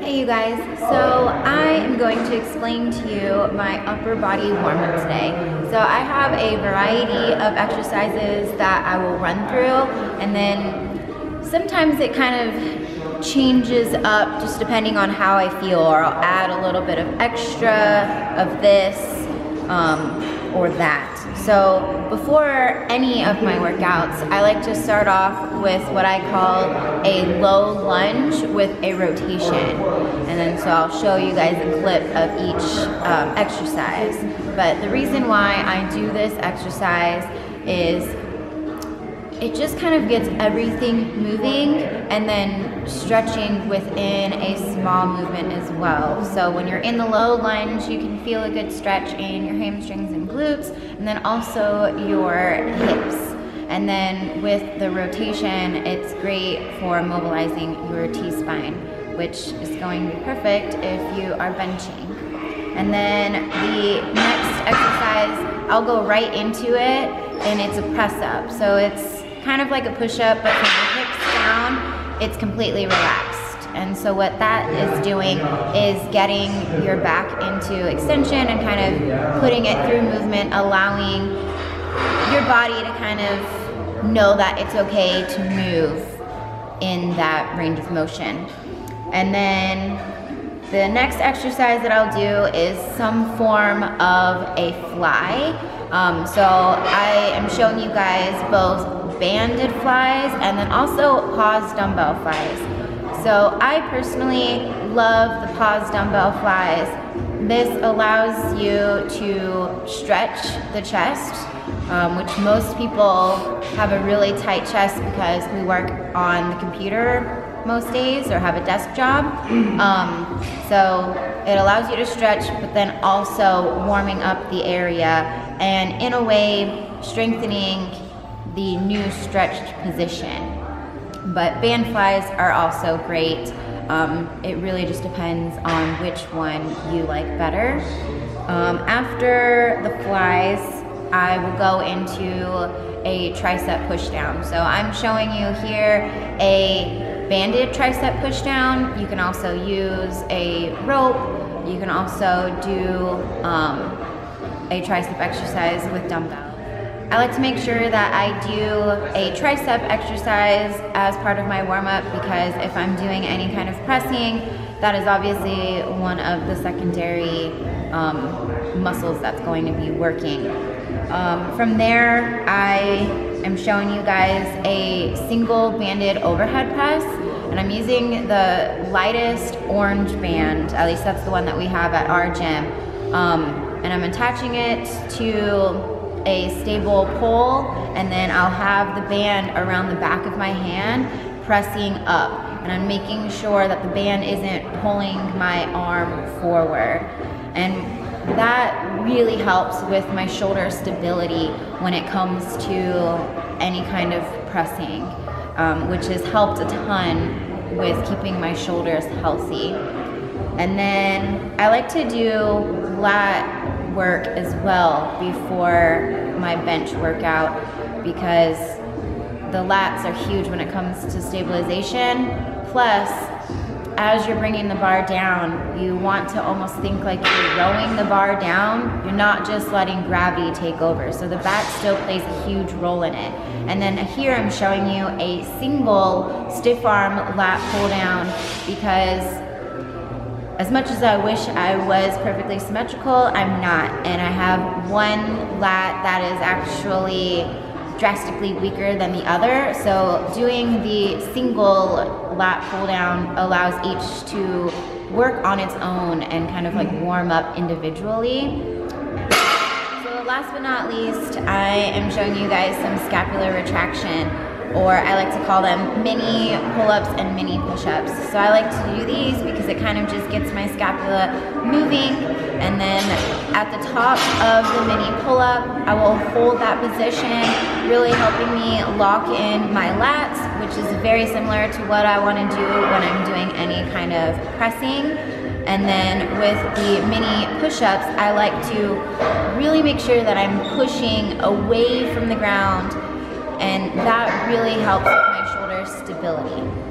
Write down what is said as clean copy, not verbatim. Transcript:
Hey you guys, so I am going to explain to you my upper body warm-up today. So I have a variety of exercises that I will run through, and then sometimes it kind of changes up just depending on how I feel, or I'll add a little bit of extra of this or that. So before any of my workouts, I like to start off with what I call a low lunge with a rotation. And then so I'll show you guys a clip of each exercise. But the reason why I do this exercise is it just kind of gets everything moving and then stretching within a small movement as well. So when you're in the low lunge, you can feel a good stretch in your hamstrings and glutes, and then also your hips. And then with the rotation, it's great for mobilizing your T-spine, which is going to be perfect if you are benching. And then the next exercise, I'll go right into it, and it's a press up. So it's kind of like a push-up, but from the hips down, it's completely relaxed. And so what that is doing is getting your back into extension and kind of putting it through movement, allowing your body to kind of know that it's okay to move in that range of motion. And then the next exercise that I'll do is some form of a fly. So I am showing you guys both banded flies and then also pause dumbbell flies. So I personally love the pause dumbbell flies. This allows you to stretch the chest, which most people have a really tight chest because we work on the computer most days or have a desk job. So it allows you to stretch, but then also warming up the area and in a way strengthening the new stretched position. But band flies are also great. It really just depends on which one you like better. After the flies, I will go into a tricep pushdown. So I'm showing you here a banded tricep pushdown. You can also use a rope. You can also do a tricep exercise with dumbbells. I like to make sure that I do a tricep exercise as part of my warm-up, because if I'm doing any kind of pressing, that is obviously one of the secondary muscles that's going to be working. From there, I am showing you guys a single banded overhead press, and I'm using the lightest orange band, at least that's the one that we have at our gym, and I'm attaching it to a stable pole, and then I'll have the band around the back of my hand pressing up, and I'm making sure that the band isn't pulling my arm forward. And that really helps with my shoulder stability when it comes to any kind of pressing, which has helped a ton with keeping my shoulders healthy. And then I like to do lat work as well before my bench workout, because the lats are huge when it comes to stabilization. Plus, as you're bringing the bar down, you want to almost think like you're rowing the bar down. You're not just letting gravity take over. So the back still plays a huge role in it. And then here I'm showing you a single stiff arm lat pull down, because as much as I wish I was perfectly symmetrical, I'm not. And I have one lat that is actually drastically weaker than the other. So doing the single lat pull down allows each to work on its own and kind of like warm up individually. So last but not least, I am showing you guys some scapular retraction, or I like to call them mini pull-ups and mini push-ups. So I like to do these because it kind of just gets my scapula moving, and then at the top of the mini pull-up, I will hold that position, really helping me lock in my lats, which is very similar to what I want to do when I'm doing any kind of pressing. And then with the mini push-ups, I like to really make sure that I'm pushing away from the ground, and that really helps with my shoulder stability.